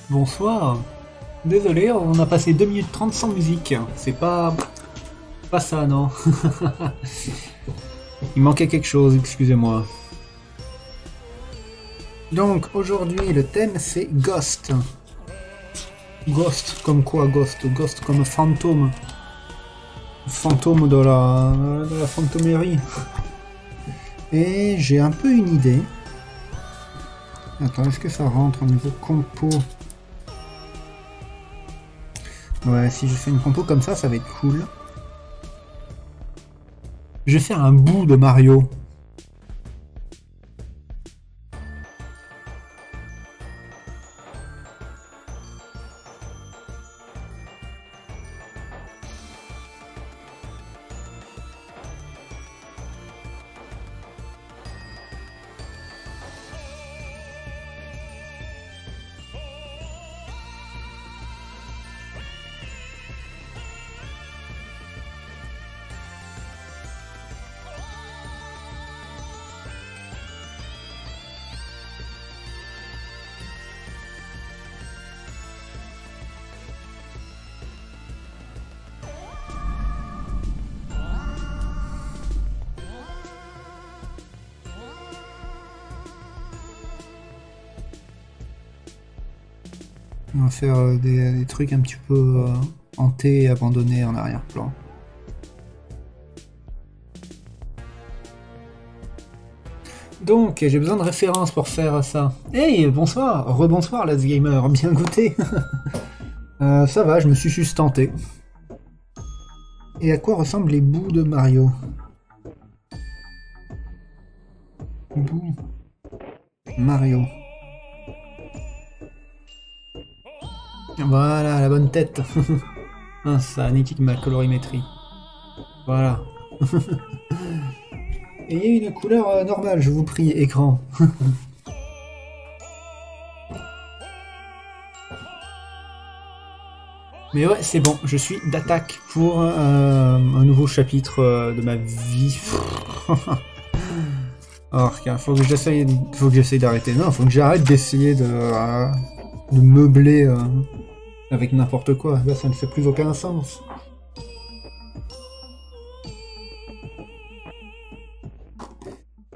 Bonsoir. Désolé, on a passé 2 minutes 30 sans musique. C'est pas... pas ça, non. Il manquait quelque chose, excusez-moi. Donc, aujourd'hui, le thème, c'est Ghost. Ghost, comme quoi Ghost? Ghost comme fantôme. Fantôme de la fantômerie. Et j'ai un peu une idée. Attends, est-ce que ça rentre au niveau compo? Ouais, si je fais une compo comme ça va être cool. Je vais faire un bout de Mario. On va faire des trucs un petit peu hantés et abandonnés en arrière-plan. Donc, j'ai besoin de références pour faire ça. Hey, bonsoir, rebonsoir, Let's Gamer, bien goûté. Ça va, je me suis juste tenté. Et à quoi ressemblent les bouts de Mario? Bouts Mario. Voilà, la bonne tête. Ah, ça nique ma colorimétrie. Voilà. Ayez une couleur normale, je vous prie, écran. Mais ouais, c'est bon, je suis d'attaque pour un nouveau chapitre de ma vie. Alors, faut que j'essaye d'arrêter. Non, faut que j'arrête d'essayer de meubler avec n'importe quoi. Là, ça ne fait plus aucun sens.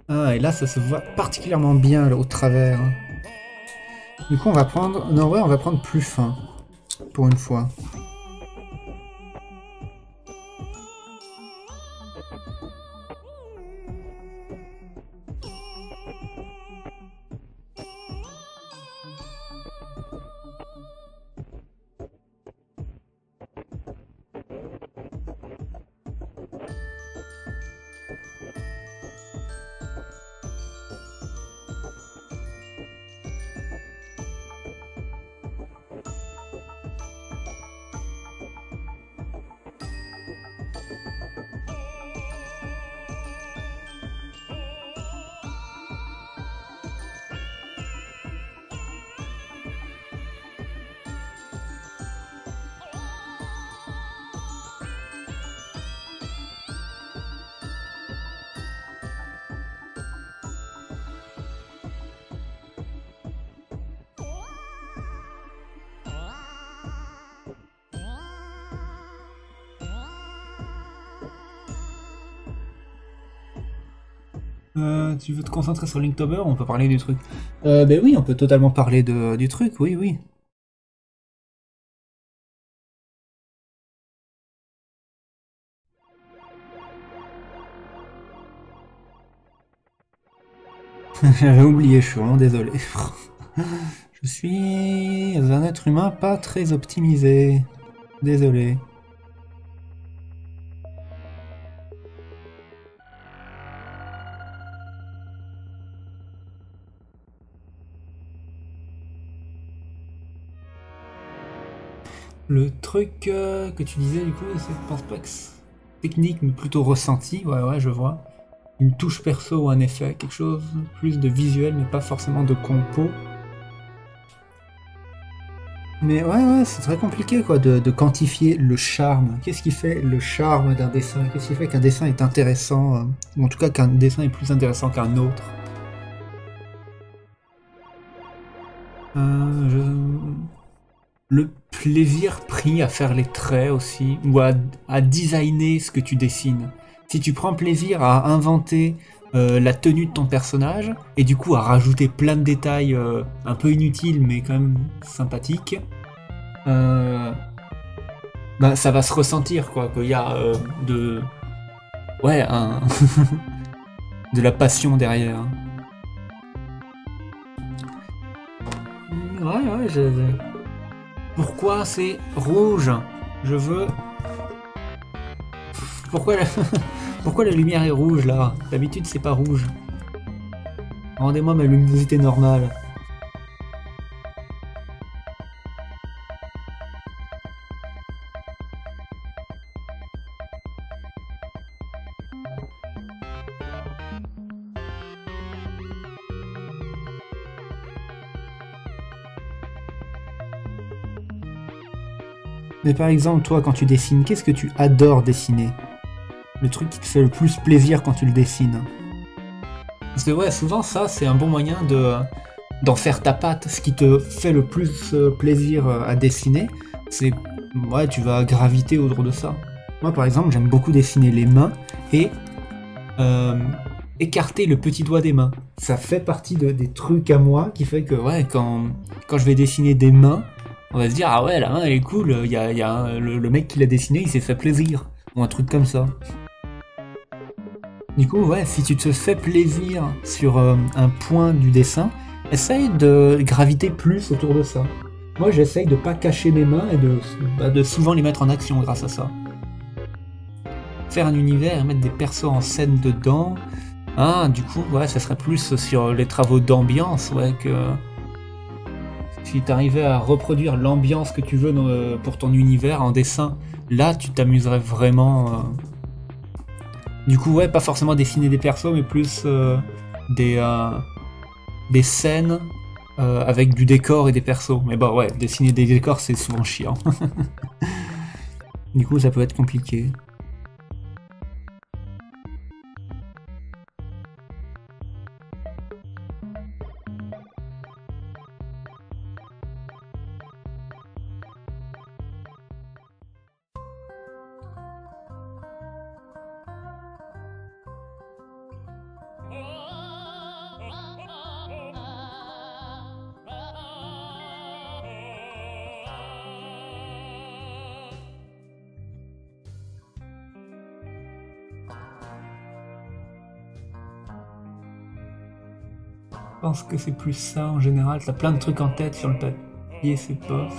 Ah, et là, ça se voit particulièrement bien là, au travers. Du coup, on va prendre... Non, ouais, on va prendre plus fin. Pour une fois. Tu veux te concentrer sur Linktober? On peut parler du truc. Ben oui, on peut totalement parler du truc, oui, oui. J'avais oublié, je suis vraiment désolé. Je suis un être humain pas très optimisé. Désolé. Le truc que tu disais, du coup, c'est, je pense pas que c'est technique, mais plutôt ressenti. Ouais, ouais, je vois. Une touche perso ou un effet, quelque chose plus de visuel, mais pas forcément de compo. Mais ouais, ouais, c'est très compliqué quoi de quantifier le charme. Qu'est-ce qui fait le charme d'un dessin? Qu'est-ce qui fait qu'un dessin est intéressant, ou en tout cas qu'un dessin est plus intéressant qu'un autre? Je... le plaisir pris à faire les traits aussi, ou à designer ce que tu dessines. Si tu prends plaisir à inventer la tenue de ton personnage, et du coup à rajouter plein de détails un peu inutiles mais quand même sympathiques, bah, ça va se ressentir quoi, qu'il y a ouais, de la passion derrière. Ouais, pourquoi c'est rouge? Je veux... Pourquoi la... Pourquoi la lumière est rouge là? D'habitude c'est pas rouge. Rendez-moi ma luminosité normale. Mais par exemple, toi, quand tu dessines, qu'est-ce que tu adores dessiner? Le truc qui te fait le plus plaisir quand tu le dessines? Parce que ouais, souvent ça, c'est un bon moyen d'en faire ta patte. Ce qui te fait le plus plaisir à dessiner, c'est... Ouais, tu vas graviter autour de ça. Moi, par exemple, j'aime beaucoup dessiner les mains et écarter le petit doigt des mains. Ça fait partie des trucs à moi qui fait que, ouais, quand je vais dessiner des mains, on va se dire, ah ouais, la main elle est cool, il y a le mec qui l'a dessiné, il s'est fait plaisir. Ou un truc comme ça. Du coup, ouais, si tu te fais plaisir sur un point du dessin, essaye de graviter plus autour de ça. Moi, j'essaye de pas cacher mes mains et de souvent les mettre en action grâce à ça. Faire un univers et mettre des persos en scène dedans, ah, du coup, ouais, ça serait plus sur les travaux d'ambiance, ouais, que... Si t'arrivais à reproduire l'ambiance que tu veux pour ton univers en dessin, là tu t'amuserais vraiment. Du coup, ouais, pas forcément dessiner des persos, mais plus des scènes avec du décor et des persos. Mais bah ouais, dessiner des décors c'est souvent chiant. Du coup, ça peut être compliqué. Je pense que c'est plus ça en général, t'as plein de trucs en tête sur le papier, c'est bof.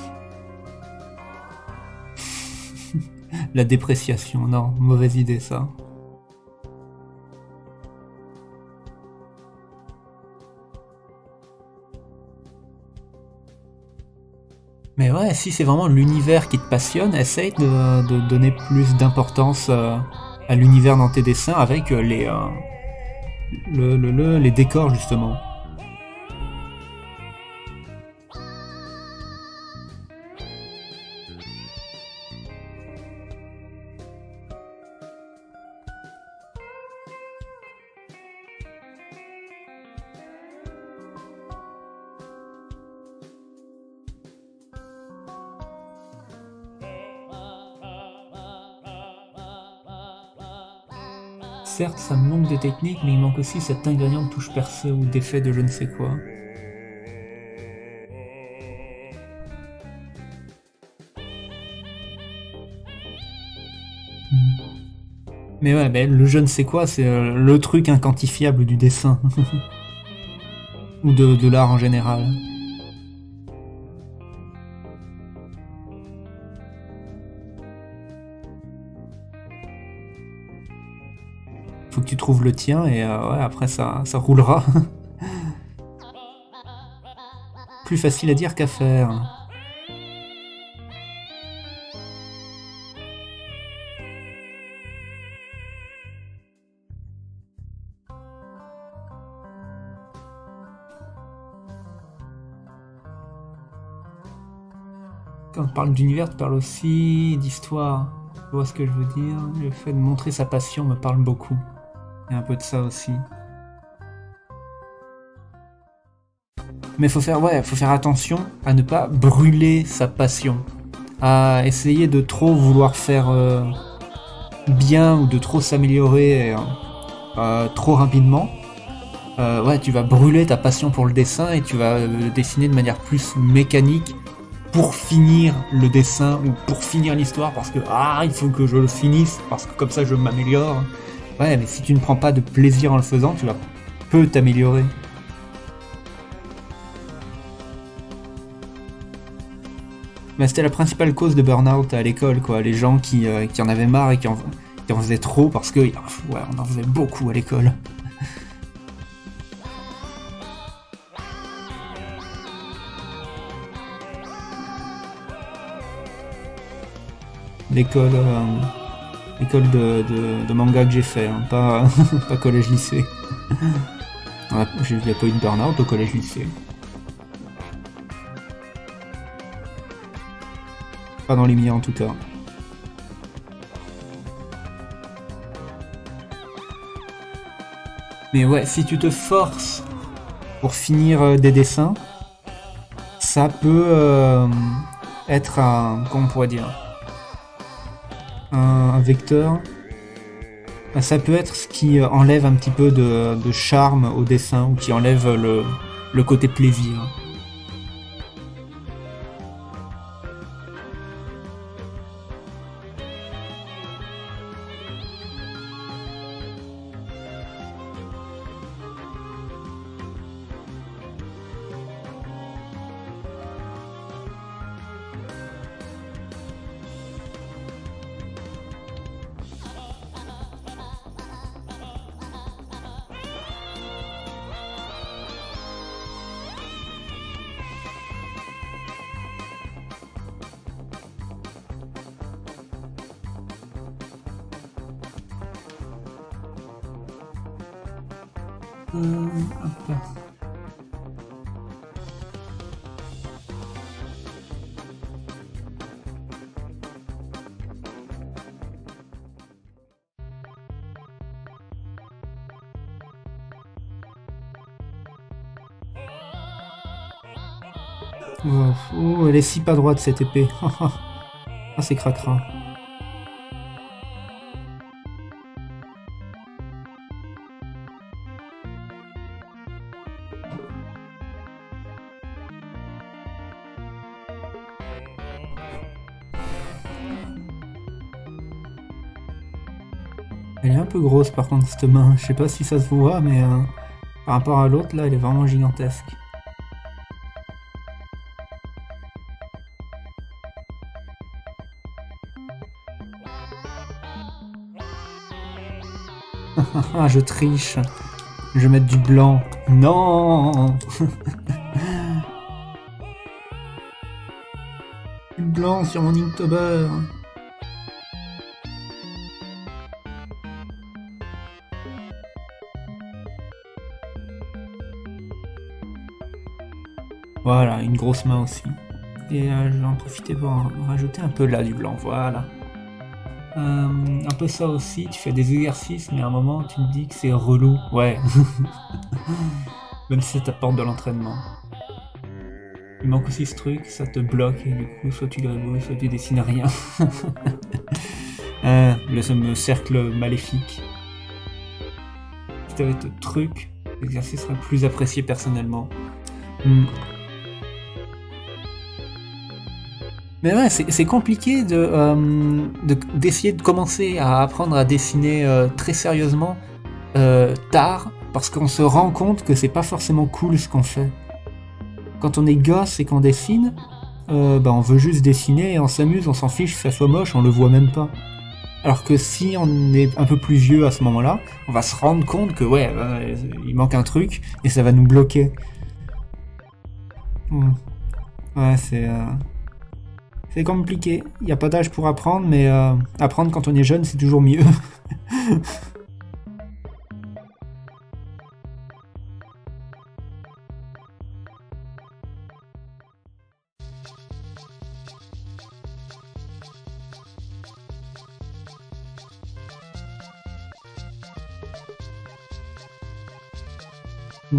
La dépréciation, non, mauvaise idée ça. Mais ouais, si c'est vraiment l'univers qui te passionne, essaye de donner plus d'importance à l'univers dans tes dessins avec les décors justement. Certes, ça me manque de technique, mais il manque aussi cet ingrédient de touche percée ou d'effet de je ne sais quoi. Mais ouais, ben, le je ne sais quoi, c'est le truc inquantifiable du dessin. Ou de l'art en général. Faut que tu trouves le tien et ouais, après ça roulera. Plus facile à dire qu'à faire. Quand on parle d'univers, tu parles aussi d'histoire. Tu vois ce que je veux dire? Le fait de montrer sa passion me parle beaucoup. Il y a un peu de ça aussi. Mais faut faire attention à ne pas brûler sa passion. À essayer de trop vouloir faire bien ou de trop s'améliorer trop rapidement. Ouais, tu vas brûler ta passion pour le dessin et tu vas dessiner de manière plus mécanique pour finir le dessin ou pour finir l'histoire parce que il faut que je le finisse parce que comme ça je m'améliore. Ouais, mais si tu ne prends pas de plaisir en le faisant, tu vas peu t'améliorer. Mais c'était la principale cause de burn-out à l'école, quoi. Les gens qui en avaient marre et qui en faisaient trop parce que, ouais, on en faisait beaucoup à l'école. L'école de manga que j'ai fait, hein, pas, pas collège-lycée. Il n'y a pas eu de burn-out au collège-lycée. Pas dans les miens en tout cas. Mais ouais, si tu te forces pour finir des dessins, ça peut être comment on pourrait dire, un vecteur. Ça peut être ce qui enlève un petit peu de charme au dessin ou qui enlève le côté plaisir. Hop. Oh, elle est si pas droite cette épée. Ah, c'est cracra. Elle est un peu grosse par contre cette main. Je sais pas si ça se voit, mais par rapport à l'autre là, elle est vraiment gigantesque. Ah, je triche. Je vais mettre du blanc. Non. Du blanc sur mon Inktober. Voilà, une grosse main aussi. Et je vais en profiter pour en rajouter un peu là du blanc, voilà. Un peu ça aussi, tu fais des exercices, mais à un moment tu te dis que c'est relou. Ouais. Même si ça t'apporte de l'entraînement. Il manque aussi ce truc, ça te bloque, et du coup, soit tu gribouilles, soit tu dessines rien. Le fameux cercle maléfique. Si t'avais ce truc, l'exercice serait plus apprécié personnellement. Mais ouais, c'est compliqué d'essayer de commencer à apprendre à dessiner très sérieusement tard, parce qu'on se rend compte que c'est pas forcément cool ce qu'on fait. Quand on est gosse et qu'on dessine, on veut juste dessiner et on s'amuse, on s'en fiche que ça soit moche, on le voit même pas. Alors que si on est un peu plus vieux à ce moment-là, on va se rendre compte que ouais, il manque un truc et ça va nous bloquer. Ouais, c'est compliqué. Il n'y a pas d'âge pour apprendre, mais apprendre quand on est jeune, c'est toujours mieux.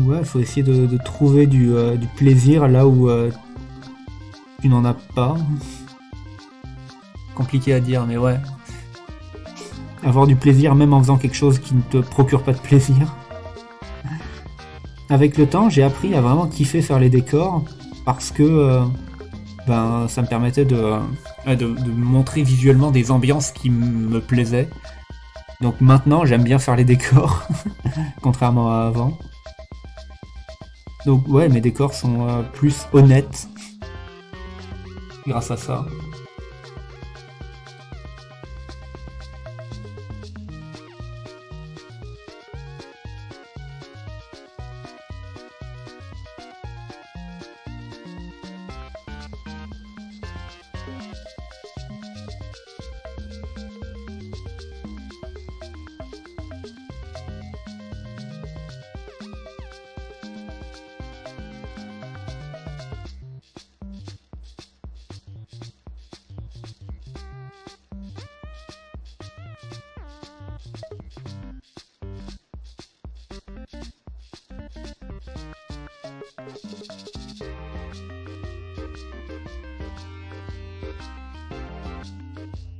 Ouais, faut essayer de trouver du plaisir là où tu n'en as pas. Compliqué à dire, mais ouais. Avoir du plaisir même en faisant quelque chose qui ne te procure pas de plaisir. Avec le temps, j'ai appris à vraiment kiffer faire les décors parce que ben, ça me permettait de montrer visuellement des ambiances qui me plaisaient. Donc maintenant, j'aime bien faire les décors, contrairement à avant. Donc ouais, mes décors sont plus honnêtes grâce à ça.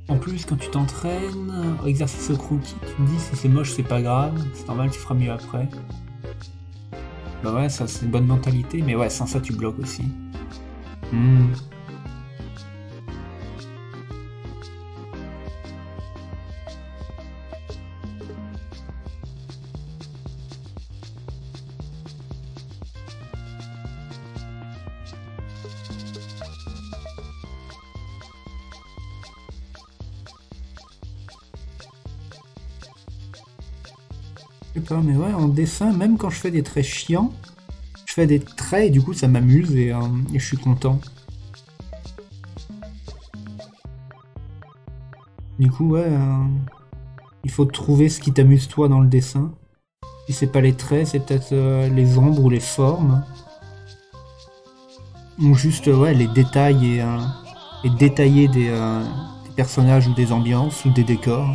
En plus, quand tu t'entraînes au exercice au croquis, tu te dis si c'est moche, c'est pas grave, c'est normal, tu feras mieux après. Bah ouais, ça c'est une bonne mentalité, mais ouais, sans ça tu bloques aussi. Je sais pas, mais ouais, en dessin, même quand je fais des traits chiants, je fais des traits et du coup ça m'amuse et je suis content. Du coup, ouais, il faut trouver ce qui t'amuse toi dans le dessin. Si c'est pas les traits, c'est peut-être les ombres ou les formes. Ou juste ouais, les détails et détailler des personnages ou des ambiances ou des décors.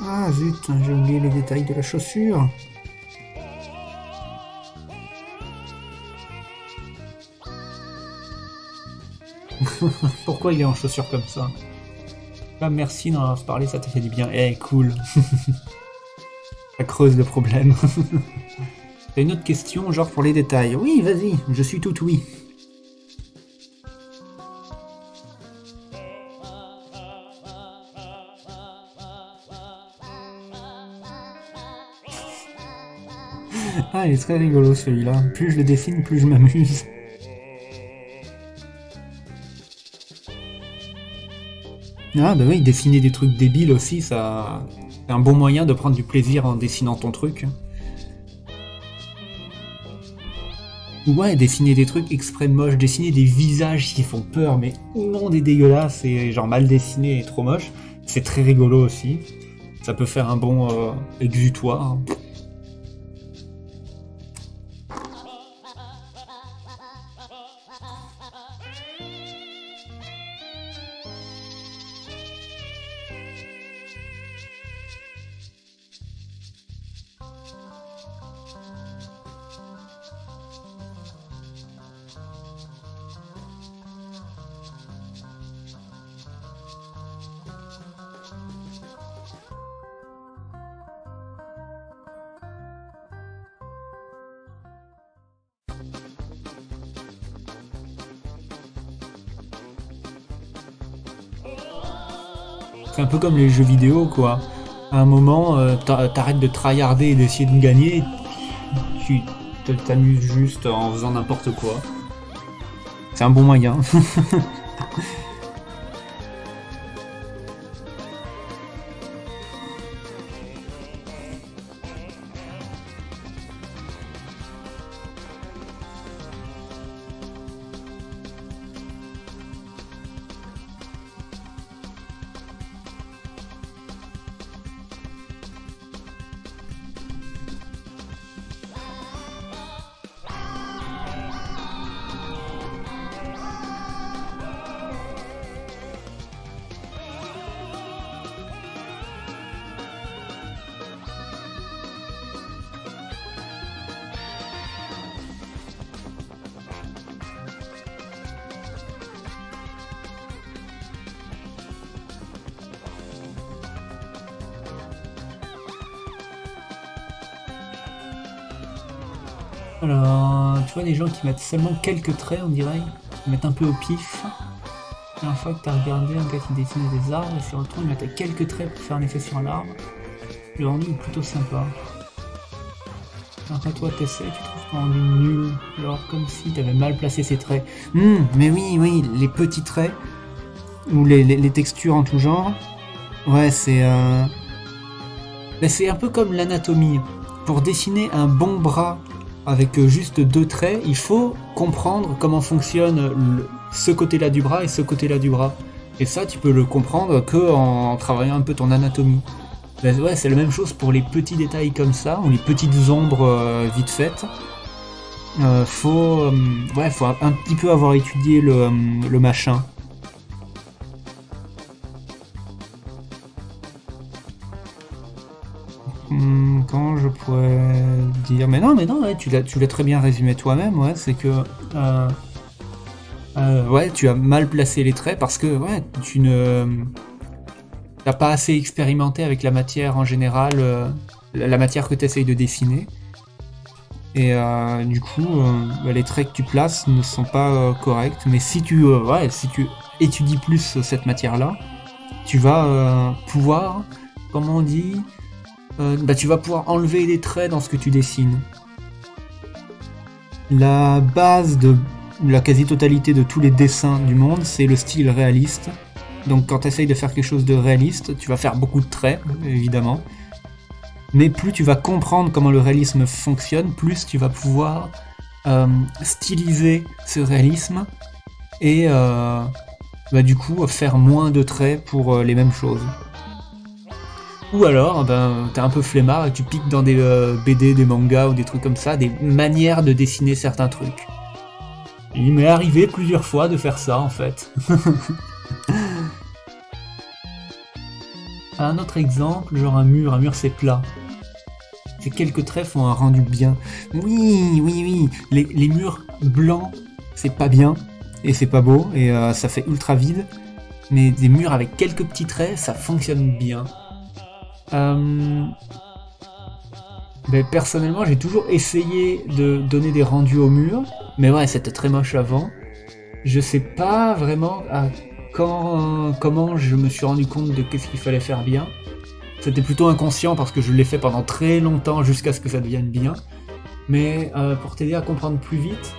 Ah zut, j'ai oublié les détails de la chaussure. Pourquoi il est en chaussure comme ça? Ah merci d'en avoir parlé, ça t'a fait du bien. Eh cool. Ça creuse le problème. T'as une autre question, genre pour les détails? Oui, vas-y, je suis tout oui. Ah, il est très rigolo celui-là. Plus je le dessine, plus je m'amuse. Ah bah oui, dessiner des trucs débiles aussi, ça... c'est un bon moyen de prendre du plaisir en dessinant ton truc. Ouais, dessiner des trucs exprès moches, dessiner des visages qui font peur, mais non des dégueulasses et genre mal dessiné et trop moche, c'est très rigolo aussi. Ça peut faire un bon exutoire. C'est un peu comme les jeux vidéo, quoi. À un moment, t'arrêtes de tryharder et d'essayer de gagner, tu t'amuses juste en faisant n'importe quoi. C'est un bon moyen. Alors, tu vois des gens qui mettent seulement quelques traits, on dirait. Ils mettent un peu au pif. La dernière fois que t'as regardé un gars qui dessinait des arbres, et sur le tronc, il mettait quelques traits pour faire un effet sur l'arbre. Le rendu est plutôt sympa. Après toi, t'essaies, tu trouves ton rendu nul. Alors, comme si t'avais mal placé ces traits. Mais oui, oui, les petits traits, ou les textures en tout genre. Ouais, c'est c'est un peu comme l'anatomie. Pour dessiner un bon bras avec juste 2 traits, il faut comprendre comment fonctionne ce côté-là du bras et ce côté-là du bras. Et ça, tu peux le comprendre que en travaillant un peu ton anatomie. Ben ouais, c'est la même chose pour les petits détails comme ça, ou les petites ombres vite faites. Faut un petit peu avoir étudié le machin. Comment je pourrais dire? Mais non, ouais, tu l'as très bien résumé toi-même, ouais, c'est que ouais, tu as mal placé les traits parce que ouais, tu n'as pas assez expérimenté avec la matière en général, la matière que tu essayes de dessiner. Et du coup, bah, les traits que tu places ne sont pas corrects. Mais si tu étudies plus cette matière-là, tu vas pouvoir, comment on dit, bah, tu vas pouvoir enlever des traits dans ce que tu dessines. La base de la quasi-totalité de tous les dessins du monde, c'est le style réaliste. Donc quand tu essayes de faire quelque chose de réaliste, tu vas faire beaucoup de traits, évidemment. Mais plus tu vas comprendre comment le réalisme fonctionne, plus tu vas pouvoir styliser ce réalisme et bah, du coup faire moins de traits pour les mêmes choses. Ou alors, ben, t'es un peu flemmard et tu piques dans des BD, des mangas ou des trucs comme ça, des manières de dessiner certains trucs. Il m'est arrivé plusieurs fois de faire ça en fait. Un autre exemple, genre un mur c'est plat. Ces quelques traits font un rendu bien. Oui, les murs blancs, c'est pas bien, et c'est pas beau, et ça fait ultra vide. Mais des murs avec quelques petits traits, ça fonctionne bien. Ben, personnellement, j'ai toujours essayé de donner des rendus aux murs, mais ouais, c'était très moche avant. Je sais pas vraiment comment je me suis rendu compte de qu'est-ce qu'il fallait faire bien. C'était plutôt inconscient parce que je l'ai fait pendant très longtemps jusqu'à ce que ça devienne bien. Mais pour t'aider à comprendre plus vite,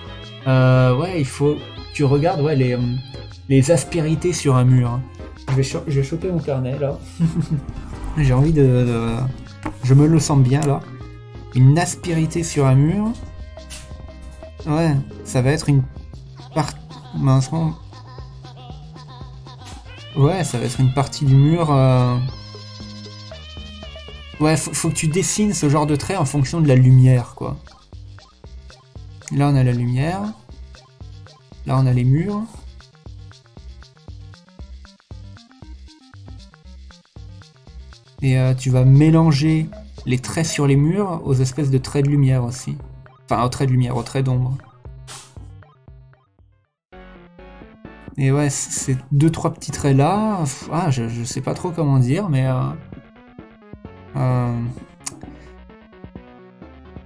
ouais, il faut que tu regardes ouais, les aspérités sur un mur. Je vais choper mon carnet là. J'ai envie de... Je me le sens bien là. Une aspérité sur un mur. Ouais, ça va être une partie... Ouais, ça va être une partie du mur... Ouais, faut que tu dessines ce genre de trait en fonction de la lumière, quoi. Là, on a la lumière. Là, on a les murs. Et tu vas mélanger les traits sur les murs aux espèces de traits de lumière aussi. Enfin, aux traits de lumière, aux traits d'ombre. Et ouais, ces 2-3 petits traits là, je sais pas trop comment dire, mais...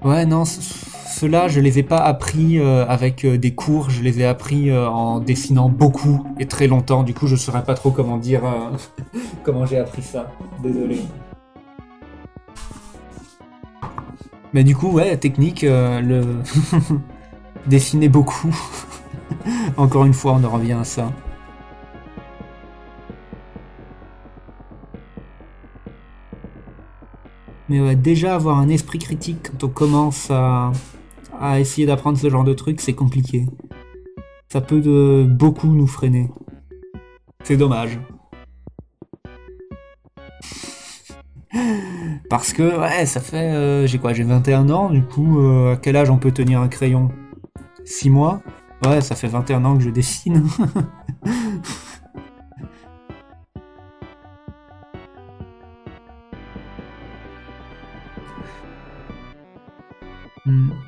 Ouais, non, ceux-là, je les ai pas appris avec des cours, je les ai appris en dessinant beaucoup et très longtemps, du coup je saurais pas trop comment dire comment j'ai appris ça, désolé. Mais du coup, ouais, technique, le dessiner beaucoup, encore une fois on en revient à ça. Mais ouais, déjà avoir un esprit critique quand on commence à essayer d'apprendre ce genre de truc, c'est compliqué. Ça peut beaucoup nous freiner. C'est dommage. Parce que, ouais, ça fait... j'ai quoi? J'ai 21 ans, du coup, à quel âge on peut tenir un crayon? 6 mois? Ouais, ça fait 21 ans que je dessine.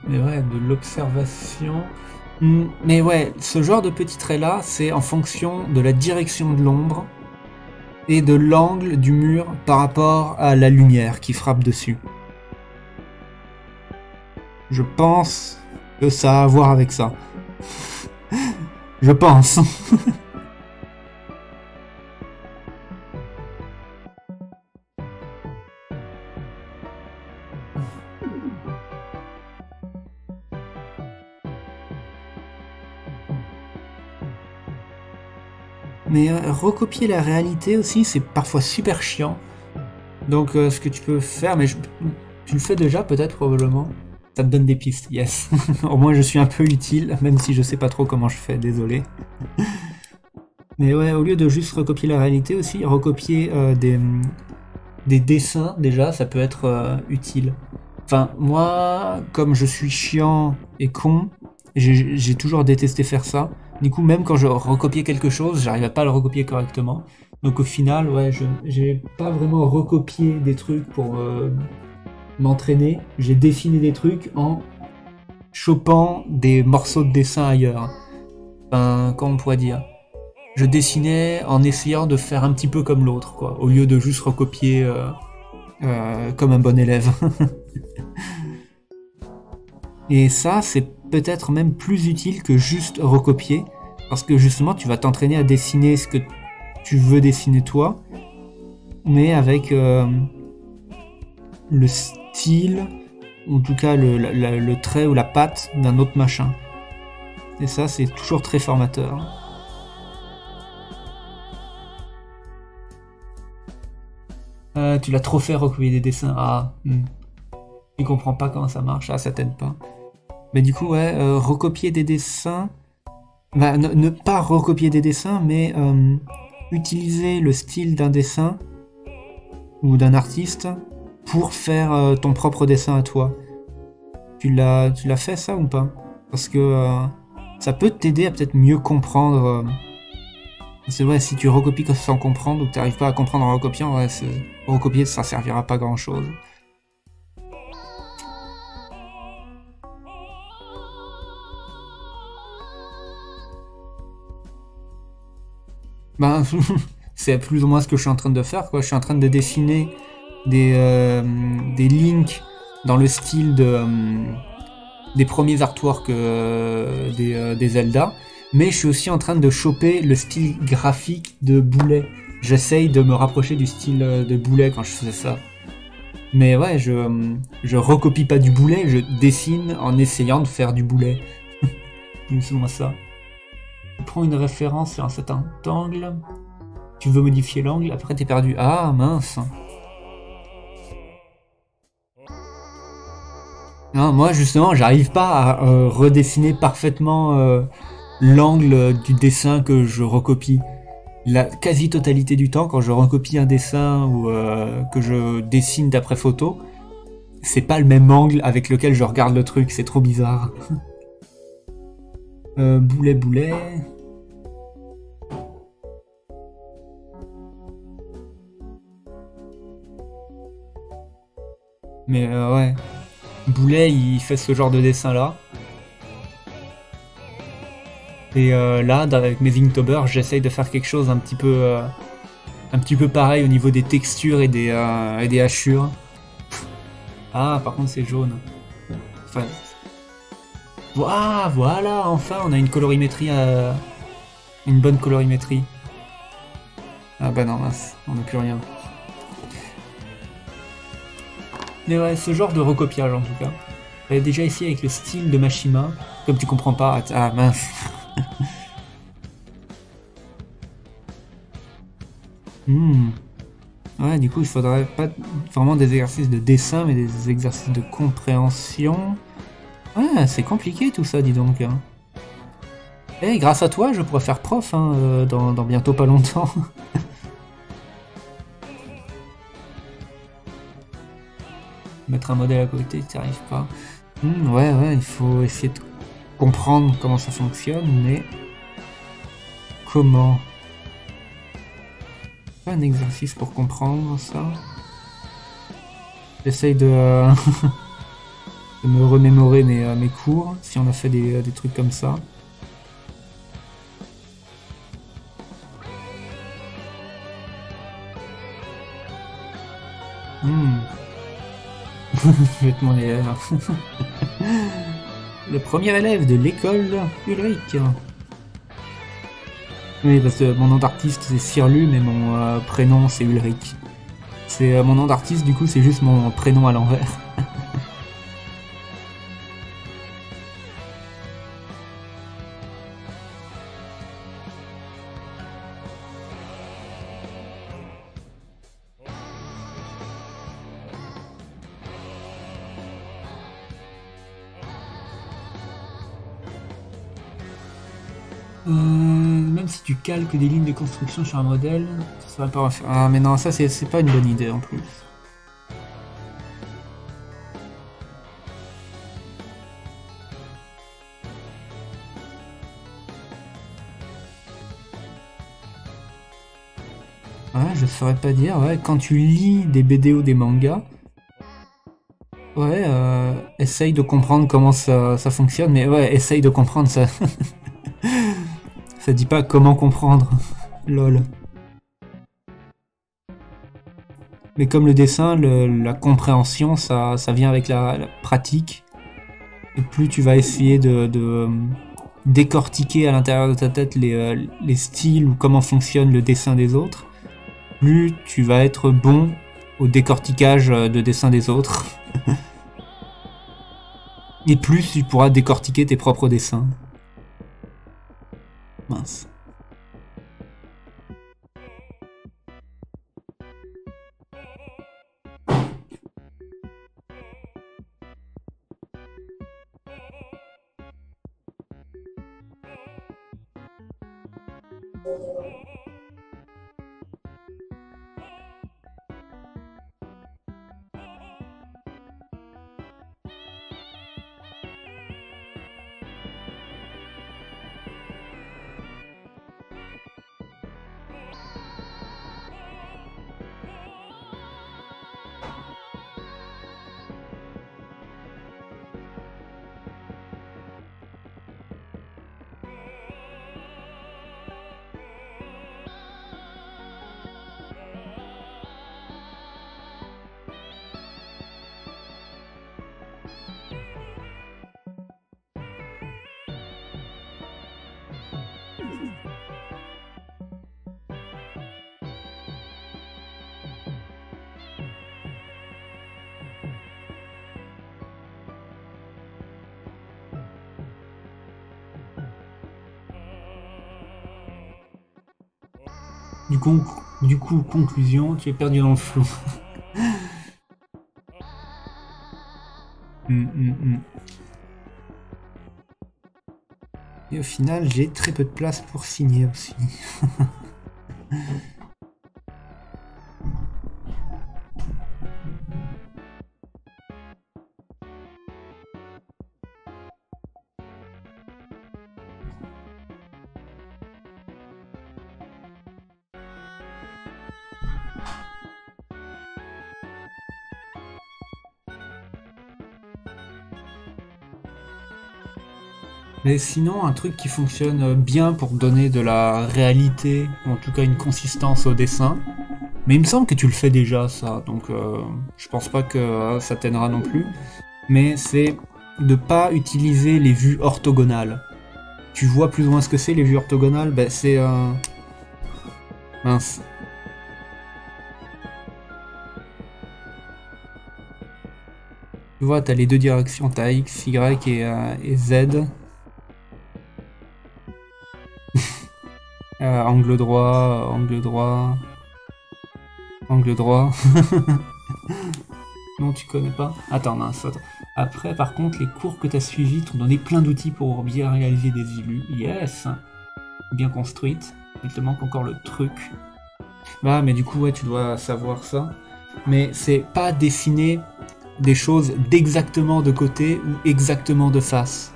Mais ouais, de l'observation... Mais ouais, ce genre de petits traits-là, c'est en fonction de la direction de l'ombre et de l'angle du mur par rapport à la lumière qui frappe dessus. Je pense que ça a à voir avec ça. Je pense. Mais recopier la réalité aussi, c'est parfois super chiant. Donc ce que tu peux faire, mais tu le fais déjà peut-être probablement. Ça te donne des pistes, yes. Au moins je suis un peu utile, même si je sais pas trop comment je fais, désolé. Mais ouais, au lieu de juste recopier la réalité aussi, recopier des dessins déjà, ça peut être utile. Enfin, moi, comme je suis chiant et con, j'ai toujours détesté faire ça. Du coup, même quand je recopiais quelque chose, j'arrivais pas à le recopier correctement. Donc au final, ouais, j'ai pas vraiment recopié des trucs pour m'entraîner. J'ai dessiné des trucs en chopant des morceaux de dessin ailleurs. Enfin, comment on pourrait dire? Je dessinais en essayant de faire un petit peu comme l'autre, quoi, au lieu de juste recopier comme un bon élève. Et ça, c'est peut-être même plus utile que juste recopier, parce que justement, tu vas t'entraîner à dessiner ce que tu veux dessiner toi, mais avec le style, ou en tout cas le trait ou la patte d'un autre machin. Et ça, c'est toujours très formateur. Tu l'as trop fait recopier des dessins. Ah, tu comprends pas comment ça marche. Ah, ça t'aide pas. Mais du coup, ouais, recopier des dessins. Bah, ne pas recopier des dessins, mais utiliser le style d'un dessin ou d'un artiste pour faire ton propre dessin à toi. Tu l'as fait ça ou pas? Parce que ça peut t'aider à peut-être mieux comprendre. C'est vrai, si tu recopies sans comprendre ou que tu n'arrives pas à comprendre en recopiant, ouais, recopier ça servira pas grand chose. Ben, c'est plus ou moins ce que je suis en train de faire, quoi. Je suis en train de dessiner des links dans le style des premiers artworks des Zelda, mais je suis aussi en train de choper le style graphique de Boulet. J'essaye de me rapprocher du style de Boulet quand je fais ça. Mais ouais, je recopie pas du Boulet, je dessine en essayant de faire du Boulet. C'est moi ça. Tu prends une référence sur un certain angle, tu veux modifier l'angle, après t'es perdu. Ah mince. Non, moi justement, j'arrive pas à redessiner parfaitement l'angle du dessin que je recopie. La quasi-totalité du temps, quand je recopie un dessin ou que je dessine d'après photo, c'est pas le même angle avec lequel je regarde le truc, c'est trop bizarre. Boulet, boulet. Mais ouais. Boulet, il fait ce genre de dessin là. Et là, avec mes Inktober, j'essaye de faire quelque chose un petit peu pareil au niveau des textures et des hachures. Ah, par contre, c'est jaune. Enfin, voilà, enfin, on a une colorimétrie, une bonne colorimétrie. Ah bah non, mince, on n'a plus rien. Mais ouais, ce genre de recopiage en tout cas. J'avais déjà essayé avec le style de Mashima. Comme tu comprends pas, ah mince. Ouais, du coup, il faudrait pas vraiment des exercices de dessin, mais des exercices de compréhension. Ouais, c'est compliqué tout ça, dis donc. Hein. Et grâce à toi, je pourrais faire prof hein, dans bientôt pas longtemps. Mettre un modèle à côté, tu n'y arrives pas. Ouais, il faut essayer de comprendre comment ça fonctionne, mais comment? Pas un exercice pour comprendre ça. J'essaye de, de me remémorer mes cours, si on a fait des trucs comme ça. Je vais être mon élève. Le premier élève de l'école Ulrich. Oui, parce que mon nom d'artiste c'est Sirlu, mais mon prénom c'est Ulrich. C'est mon nom d'artiste, du coup, c'est juste mon prénom à l'envers. Même si tu calques des lignes de construction sur un modèle, ça serait pas refaire. Ah, mais non, ça c'est pas une bonne idée en plus. Ouais, je saurais pas dire. Ouais, quand tu lis des BD ou des mangas, ouais, essaye de comprendre comment ça fonctionne, mais ouais, essaye de comprendre ça. Ça dit pas comment comprendre. Lol. Mais comme le dessin, la compréhension, ça vient avec la pratique. Et plus tu vas essayer de décortiquer à l'intérieur de ta tête les styles ou comment fonctionne le dessin des autres, plus tu vas être bon au décortiquage de dessin des autres. Et plus tu pourras décortiquer tes propres dessins. Mince. Du coup, conclusion, tu es perdu dans le flou. Et au final, j'ai très peu de place pour signer aussi. Mais sinon, un truc qui fonctionne bien pour donner de la réalité, ou en tout cas une consistance au dessin, mais il me semble que tu le fais déjà ça, donc je pense pas que ça t'aidera non plus, mais c'est de pas utiliser les vues orthogonales. Tu vois plus ou moins ce que c'est les vues orthogonales? Ben c'est... Mince. Tu vois, t'as les deux directions, t'as X, Y et Z. Angle droit, angle droit, angle droit. Non, tu connais pas? Attends, mince, attends. Après, par contre, les cours que t'as suivis t'ont donné plein d'outils pour bien réaliser des illus. Yes! Bien construite. Il te manque encore le truc. Bah, mais du coup, ouais, tu dois savoir ça. Mais c'est pas dessiner des choses d'exactement de côté ou exactement de face.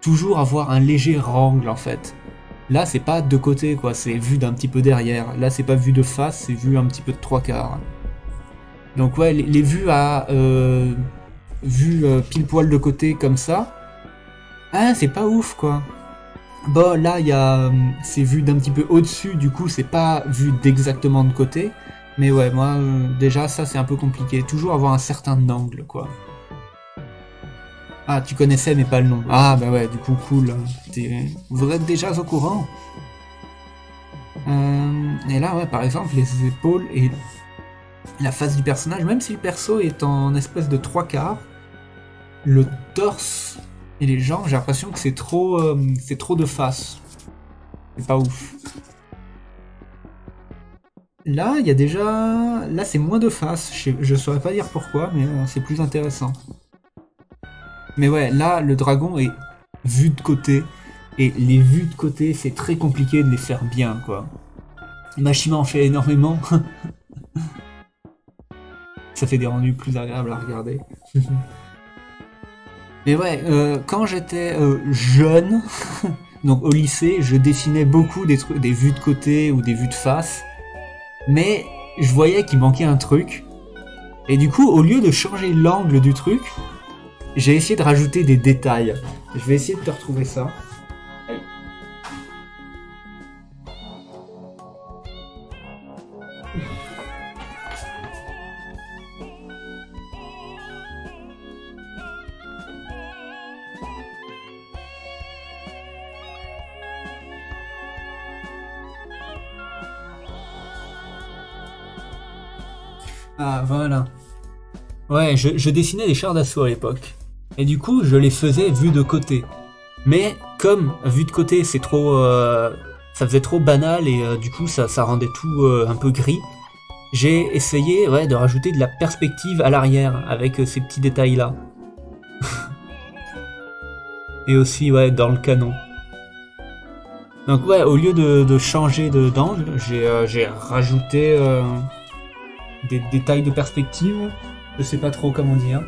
Toujours avoir un léger angle, en fait. Là, c'est pas de côté, quoi, c'est vu d'un petit peu derrière. Là, c'est pas vu de face, c'est vu un petit peu de trois quarts. Donc ouais, les vues à... vues pile poil de côté, comme ça, ah, c'est pas ouf, quoi. Bon, là, il y a... c'est vu d'un petit peu au-dessus, du coup, c'est pas vu d'exactement de côté. Mais ouais, moi, déjà, ça, c'est un peu compliqué. Toujours avoir un certain angle, quoi. Ah, tu connaissais mais pas le nom. Ah bah ouais, du coup cool. Vous êtes déjà au courant. Et là, ouais, par exemple, les épaules et la face du personnage, même si le perso est en espèce de trois quarts, le torse et les jambes, j'ai l'impression que c'est trop de face. C'est pas ouf. Là, il y a déjà... Là, c'est moins de face. Je saurais pas dire pourquoi, mais c'est plus intéressant. Mais ouais, là, le dragon est vu de côté. Et les vues de côté, c'est très compliqué de les faire bien, quoi. Mashima en fait énormément. Ça fait des rendus plus agréables à regarder. Mais ouais, quand j'étais jeune, donc au lycée, je dessinais beaucoup des vues de côté ou des vues de face. Mais je voyais qu'il manquait un truc. Et du coup, au lieu de changer l'angle du truc, j'ai essayé de rajouter des détails. Je vais essayer de te retrouver ça. Ah, voilà. Ouais, je dessinais des chars d'assaut à l'époque. Et du coup, je les faisais vus de côté. Mais comme vu de côté, c'est trop... ça faisait trop banal et du coup, ça rendait tout un peu gris. J'ai essayé ouais, de rajouter de la perspective à l'arrière avec ces petits détails-là. Et aussi, ouais, dans le canon. Donc ouais, au lieu de changer d'angle, j'ai rajouté des détails de perspective. Je sais pas trop comment dire.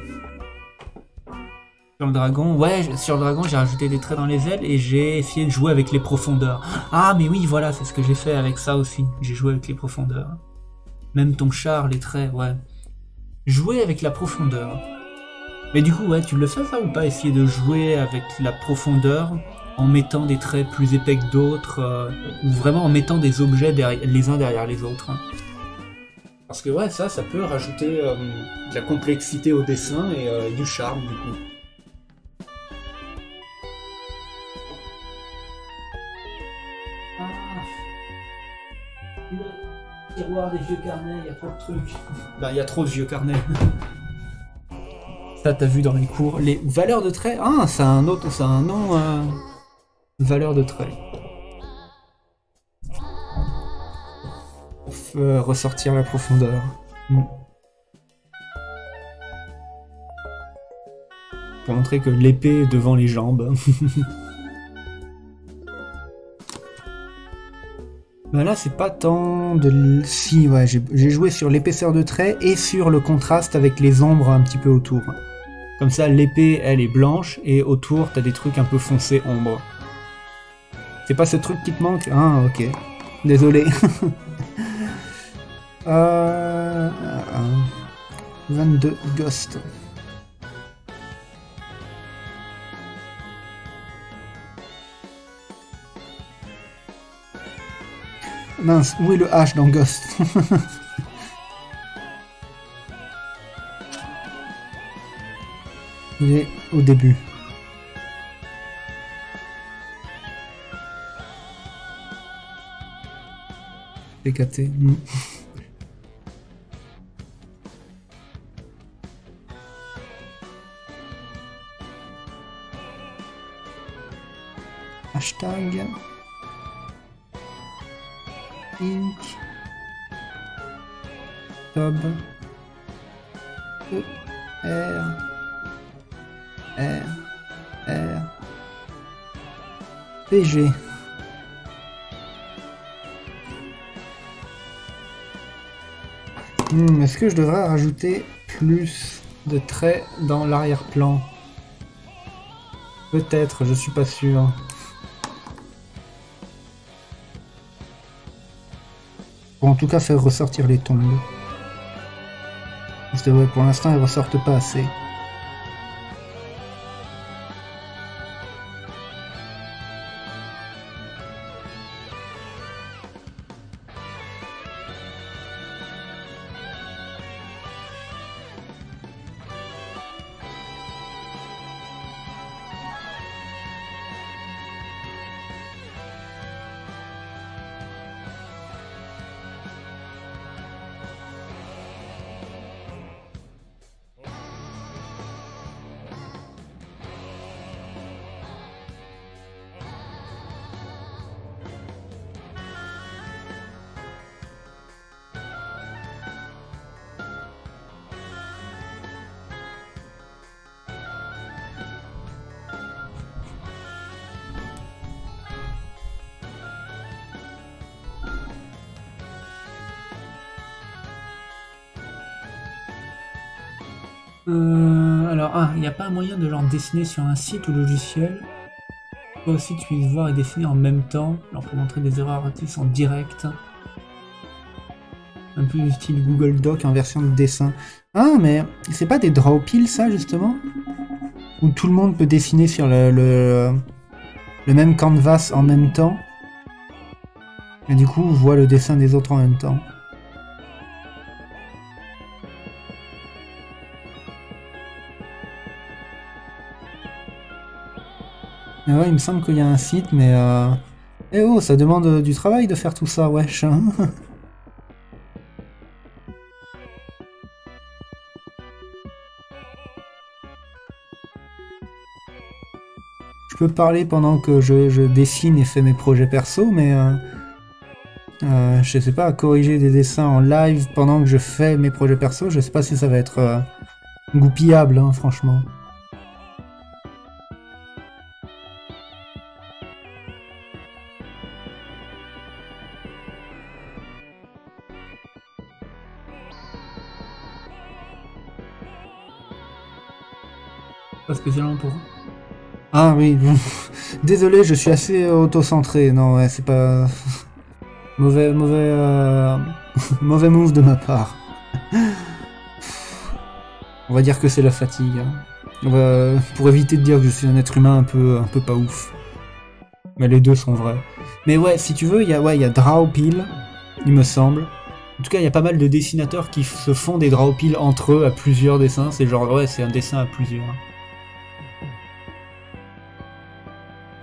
Sur le dragon, ouais, sur le dragon, j'ai rajouté des traits dans les ailes et j'ai essayé de jouer avec les profondeurs. Ah, mais oui, voilà, c'est ce que j'ai fait avec ça aussi. J'ai joué avec les profondeurs. Même ton char, les traits, ouais. Jouer avec la profondeur. Mais du coup, ouais, tu le fais ça ou pas? Essayer de jouer avec la profondeur en mettant des traits plus épais que d'autres ou vraiment en mettant des objets les uns derrière les autres. Hein. Parce que ouais, ça peut rajouter de la complexité au dessin et du charme du coup. Le tiroir des vieux carnets, il y a trop de trucs. Bah, il y a trop de vieux carnets. Ça, t'as vu dans les cours. Les valeurs de trait. Ah, c'est un autre, c'est un nom. Valeur de trait. Pour ressortir la profondeur. Pour montrer que l'épée est devant les jambes. Bah là, c'est pas tant de... Si, ouais, j'ai joué sur l'épaisseur de trait et sur le contraste avec les ombres un petit peu autour. Comme ça, l'épée, elle est blanche et autour, t'as des trucs un peu foncés ombre. C'est pas ce truc qui te manque? Ah, ok. Désolé. 22 Ghost. Mince, où est le H dans Ghost? Il est au début. PKT. Hashtag Inc. Tab E R PG. Est-ce que je devrais rajouter plus de traits dans l'arrière-plan? Peut-être, je suis pas sûr. Pour en tout cas faire ressortir les tombes. Parce que ouais, pour l'instant, elles ressortent pas assez. Alors, il n'y a pas un moyen de genre dessiner sur un site ou logiciel. Toi aussi tu puisses voir et dessiner en même temps, alors pour montrer des erreurs artistes en direct. Un peu du style Google Doc en version de dessin. Ah, mais c'est pas des Drawpil ça justement? Où tout le monde peut dessiner sur le même canvas en même temps. Et du coup, on voit le dessin des autres en même temps. Et ouais, il me semble qu'il y a un site, mais eh oh, ça demande du travail de faire tout ça, wesh. Je peux parler pendant que je dessine et fais mes projets perso, mais je sais pas, corriger des dessins en live pendant que je fais mes projets perso, je sais pas si ça va être goupillable, hein, franchement. Pas spécialement pour vous. Ah oui, désolé, je suis assez auto-centré. Non, ouais, c'est pas... mauvais mauvais move de ma part. On va dire que c'est la fatigue. Hein. Pour éviter de dire que je suis un être humain un peu pas ouf. Mais les deux sont vrais. Mais ouais, si tu veux, il y a Drawpil, il me semble. En tout cas, il y a pas mal de dessinateurs qui se font des Drawpil entre eux à plusieurs dessins. C'est genre, ouais, c'est un dessin à plusieurs.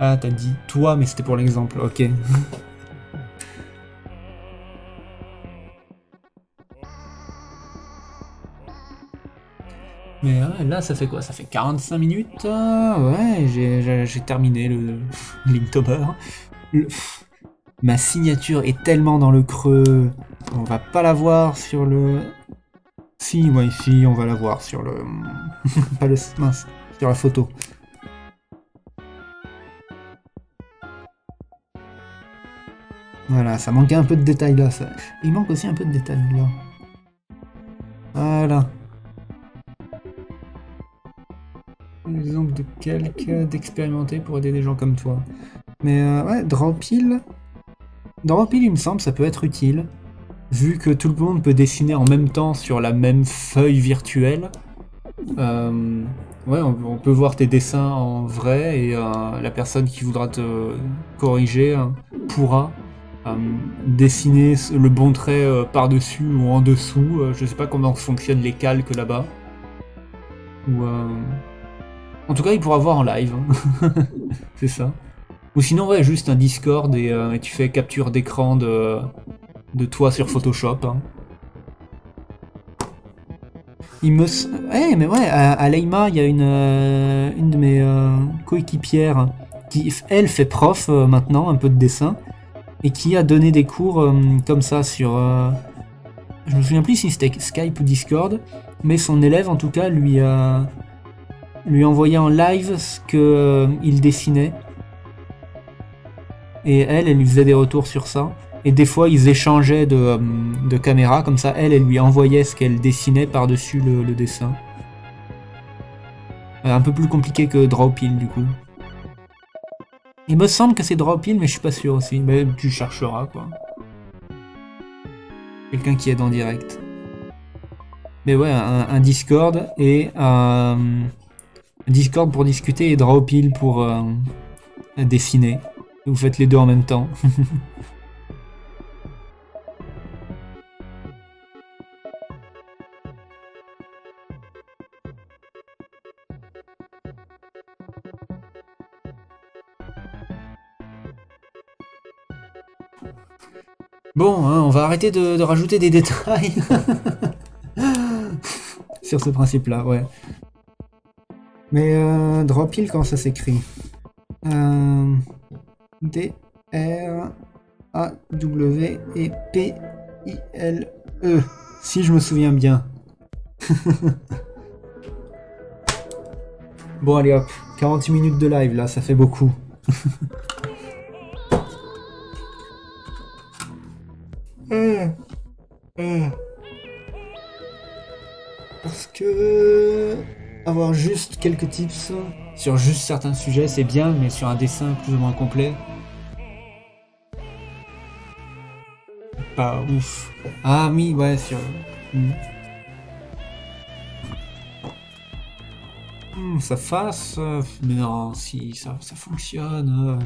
Ah, t'as dit toi, mais c'était pour l'exemple, ok. Mais là, ça fait quoi? Ça fait 45 minutes? Ouais, j'ai terminé le Linktober. Ma signature est tellement dans le creux. On va pas la voir sur le... Si, ouais, si, on va la voir sur le... pas le... mince, sur la photo. Voilà, ça manquait un peu de détails là. Ça... Il manque aussi un peu de détails là. Voilà. Exemple de quelques d'expérimenter pour aider des gens comme toi. Mais ouais, Drawpil, il me semble, ça peut être utile. Vu que tout le monde peut dessiner en même temps sur la même feuille virtuelle. Ouais, on peut voir tes dessins en vrai et la personne qui voudra te corriger pourra dessiner le bon trait par-dessus ou en dessous. Je sais pas comment fonctionnent les calques là-bas. Ou en tout cas, il pourra voir en live. Hein. C'est ça. Ou sinon, ouais, juste un Discord et tu fais capture d'écran de toi sur Photoshop. Hein. Il me... Eh, mais ouais, à Leima, il y a une de mes coéquipières qui, elle, fait prof maintenant, un peu de dessin, et qui a donné des cours comme ça sur... je me souviens plus si c'était Skype ou Discord, mais son élève, en tout cas, lui envoyait en live ce qu'il dessinait. Et elle lui faisait des retours sur ça. Et des fois, ils échangeaient de caméra, comme ça, elle lui envoyait ce qu'elle dessinait par-dessus le dessin. Un peu plus compliqué que Drawpil, du coup. Il me semble que c'est Drawpil, mais je suis pas sûr aussi. Mais tu chercheras, quoi. Quelqu'un qui aide en direct. Mais ouais, un Discord et un Discord pour discuter et Drawpil pour dessiner. Vous faites les deux en même temps. Bon, hein, on va arrêter de rajouter des détails sur ce principe-là, ouais. Mais Drawpil, comment ça s'écrit D-R-A-W-E-P-I-L-E. Si je me souviens bien. Bon, allez hop, 48 minutes de live là, ça fait beaucoup. Parce que avoir juste quelques tips sur juste certains sujets, c'est bien, mais sur un dessin plus ou moins complet, pas ouf. Ah oui, ouais, sur... ça fasse... mais non, si, ça fonctionne.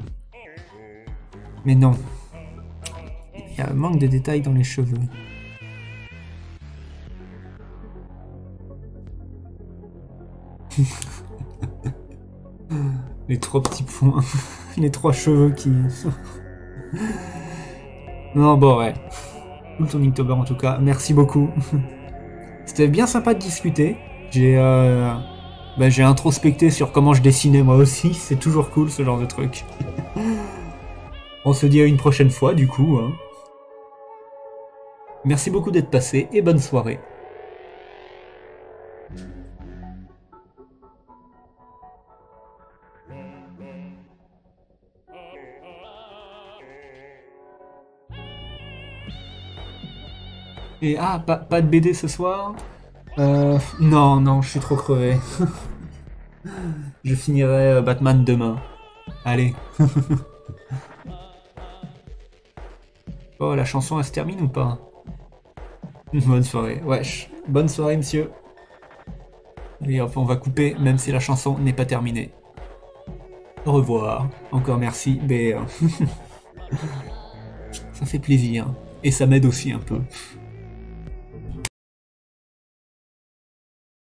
Mais non. Il y a un manque de détails dans les cheveux. Les 3 petits points. Les 3 cheveux qui... non, bon, ouais. Cool ton Inktober en tout cas. Merci beaucoup. C'était bien sympa de discuter. J'ai introspecté sur comment je dessinais moi aussi. C'est toujours cool ce genre de truc. On se dit à une prochaine fois du coup. Hein. Merci beaucoup d'être passé et bonne soirée. Et ah, pas de BD ce soir? Non, je suis trop crevé. Je finirai Batman demain. Allez. Oh, la chanson, elle se termine ou pas? Bonne soirée. Wesh. Bonne soirée, monsieur. Et hop, on va couper, même si la chanson n'est pas terminée. Au revoir. Encore merci, mais... ça fait plaisir. Et ça m'aide aussi un peu.